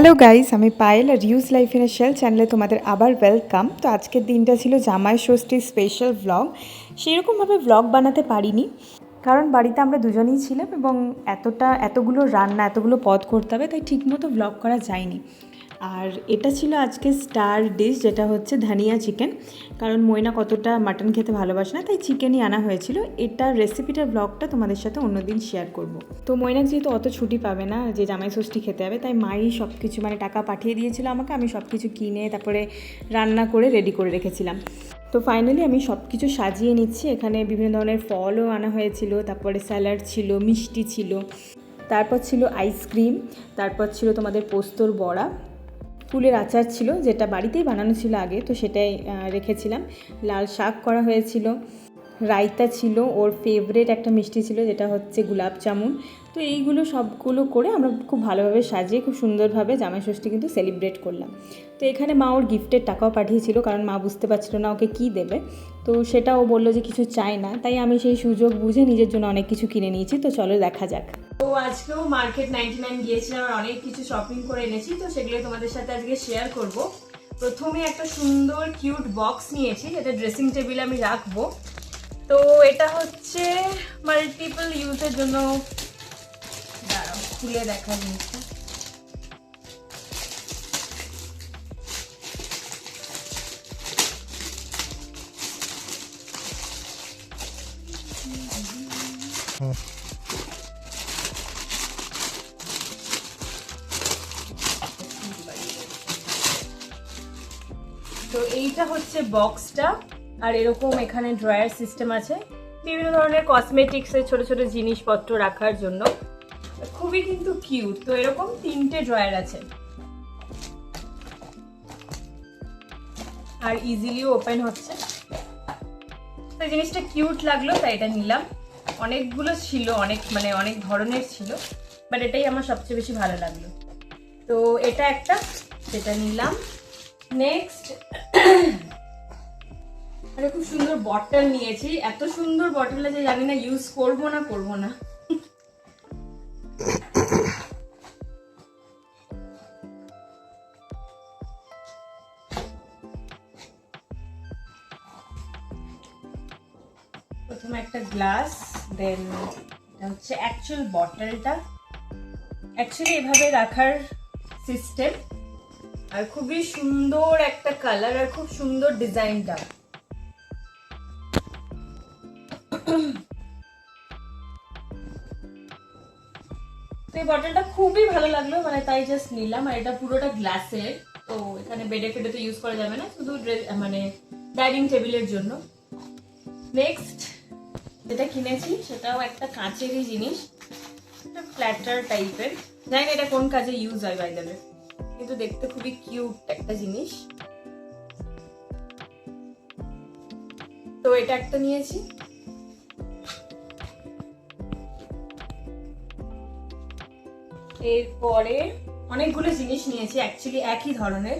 Hello guys, আমি পায়েল আর reuse life in a shell চ্যানেলে তোমাদের আবার ওয়েলকাম। তো আজকের দিনটা ছিল জামাই ষষ্ঠীর স্পেশাল ভ্লগ। সেরকমভাবে ভ্লগ বানাতে পারিনি, কারণ বাড়িতে আমরা দুজনেই ছিলাম এবং এতগুলো রান্না, এতগুলো পদ করতে হবে, তাই ঠিকমতো ভ্লগ করা যায়নি। আর এটা ছিল আজকে স্টার ডিশ, যেটা হচ্ছে ধনিয়া চিকেন। কারণ ময়না কতটা মাটন খেতে ভালোবাসে না, তাই চিকেনই আনা হয়েছিল। এটার রেসিপিটার ব্লগটা তোমাদের সাথে অন্যদিন শেয়ার করব। তো ময়না যেহেতু অত ছুটি পাবে না যে জামাই ষষ্ঠী খেতে হবে, তাই মাই সব কিছু টাকা পাঠিয়ে দিয়েছিল আমাকে। আমি সব কিছু কিনে তারপরে রান্না করে রেডি করে রেখেছিলাম। তো ফাইনালি আমি সব কিছু সাজিয়ে নিচ্ছি। এখানে বিভিন্ন ধরনের ফলও আনা হয়েছিল, তারপরে স্যালাড ছিল, মিষ্টি ছিল, তারপর ছিল আইসক্রিম, তারপর ছিল তোমাদের পোস্তর বড়া, ফুলের আচার ছিল যেটা বাড়িতেই বানানো ছিল আগে, তো সেটাই রেখেছিলাম। লাল শাক করা হয়েছিল, রায়তা ছিল, ওর ফেভারেট একটা মিষ্টি ছিল যেটা হচ্ছে গোলাপ জামুন। তো এইগুলো সবগুলো করে আমরা খুব ভালোভাবে সাজিয়ে খুব সুন্দরভাবে জামাই ষষ্ঠী কিন্তু সেলিব্রেট করলাম। তো এখানে মা ওর গিফটের টাকাও পাঠিয়েছিল, কারণ মা বুঝতে পারছিল না ওকে কী দেবে। তো সেটা ও বললো যে কিছু চায় না, তাই আমি সেই সুযোগ বুঝে নিজের জন্য অনেক কিছু কিনে নিয়েছি। তো চলো দেখা যাক। তো আজকেও মার্কেট 99 গিয়েছিলাম আর অনেক কিছু শপিং করে এনেছি, তো সেগুলো তোমাদের সাথে আজকে শেয়ার করব। প্রথমে একটা সুন্দর কিউট বক্স নিয়েছি, যেটা ড্রেসিং টেবিলে আমি রাখবো। তো এটা হচ্ছে মাল্টিপল ইউজের জন্য। দাঁড়াও, খুলে দেখা জিনিসটা। তো এইটা হচ্ছে বক্সটা, আর এরকম এখানে ড্রয়ার সিস্টেম আছে বিভিন্ন ধরনের কসমেটিক্সের ছোট ছোট জিনিসপত্র রাখার জন্য। খুবই কিন্তু কিউট। তো এরকম 3টে ড্রয়ার আছে আর ইজিলিও ওপেন হচ্ছে। তো জিনিসটা কিউট লাগলো, তাই এটা নিলাম। অনেকগুলো ছিল, অনেক ধরনের ছিল, বাট এটাই আমার সবচেয়ে বেশি ভালো লাগলো। তো এটা একটা, যেটা নিলাম। নেক্সট আরে খুব সুন্দর বটল নিয়েছি। এত সুন্দর বটলটা যে জানি না ইউজ করবো না। প্রথমে একটা গ্লাস, দেন এটা হচ্ছে অ্যাকচুয়াল বটলটা। অ্যাকচুয়ালি এভাবে রাখার সিস্টেম, আর খুবই সুন্দর একটা কালার আর খুব সুন্দর ডিজাইনটা। তো এই বটলটা খুবই ভালো লাগলো, তাই জাস্ট নিলাম। আর এটা পুরোটা গ্লাসের, তো এখানে বেডে ফেডে তো ইউজ করা যাবে না, শুধু ডাইনিং টেবিলের জন্য। নেক্সট যেটা কিনেছি সেটাও একটা কাঁচেরই জিনিস, একটা প্ল্যাটার টাইপের। জানি না এটা কোন কাজে ইউজ হয় বাই দ্য ওয়ে, কিন্তু দেখতে খুবই কিউট একটা জিনিস। তো এটা একটা নিয়েছি। এরপরে অনেকগুলো জিনিস নিয়েছি, অ্যাকচুয়ালি একই ধরনের।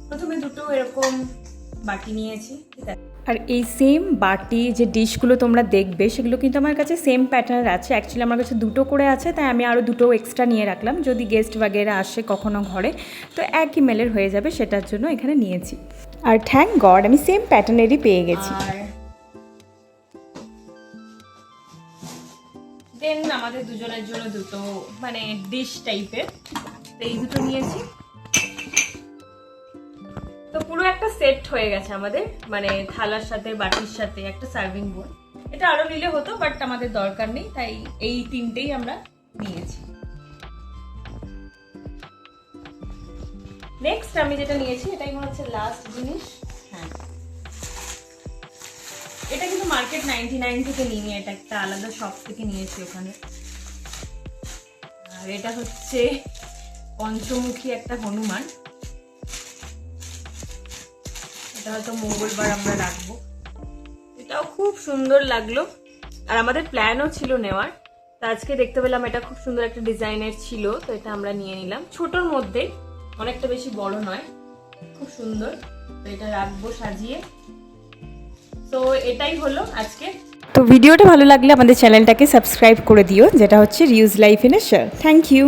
প্রথমে দুটো এরকম বাটি নিয়েছি, ঠিক আছে। আর এই সেম বাটি যে ডিশগুলো তোমরা দেখবে, সেগুলো কিন্তু আমার কাছে সেম প্যাটার্নের আছে। অ্যাকচুয়ালি আমার কাছে দুটো করে আছে, তাই আমি আরও দুটো এক্সট্রা নিয়ে রাখলাম, যদি গেস্ট বাগেরা আসে কখনো ঘরে, তো একই মেলের হয়ে যাবে, সেটার জন্য এখানে নিয়েছি। আর থ্যাংক গড আমি সেম প্যাটার্নেরই পেয়ে গেছি। দেন আমাদের দুজনের জন্য দুটো ডিশ টাইপের, এই দুটো নিয়েছি। তো পুরো একটা সেট হয়ে গেছে আমাদের, থালার সাথে বাটির সাথে একটা সার্ভিং বোল। এটা আরো নিলে হতো, বাট আমাদের দরকার নেই, তাই এই 3টেই আমরা নিয়েছি। নেক্সট আমি যেটা নিয়েছি, এটাই মনে হচ্ছে লাস্ট জিনিস। হ্যাঁ, এটা কিন্তু মার্কেট 99 থেকে নিয়ে, এটা একটা আলাদা শপ থেকে নিয়েছি ওখানে। আর এটা হচ্ছে পঞ্চমুখী একটা হনুমান, এটা হয়তো মঙ্গলবার আমরা রাখবো। এটাও খুব সুন্দর লাগলো, আর আমাদের প্ল্যানও ছিল নেওয়ার। তো আজকে দেখতে পেলাম এটা খুব সুন্দর একটা ডিজাইনের ছিল, তো এটা আমরা নিয়ে নিলাম। ছোটর মধ্যে, অনেকটা বেশি বড় নয়, খুব সুন্দর। তো এটা রাখবো সাজিয়ে। তো এটাই হলো আজকে। তো ভিডিওটা ভালো লাগলে আমাদের চ্যানেলটাকে সাবস্ক্রাইব করে দিও, যেটা হচ্ছে reuse life in a shell. Thank you.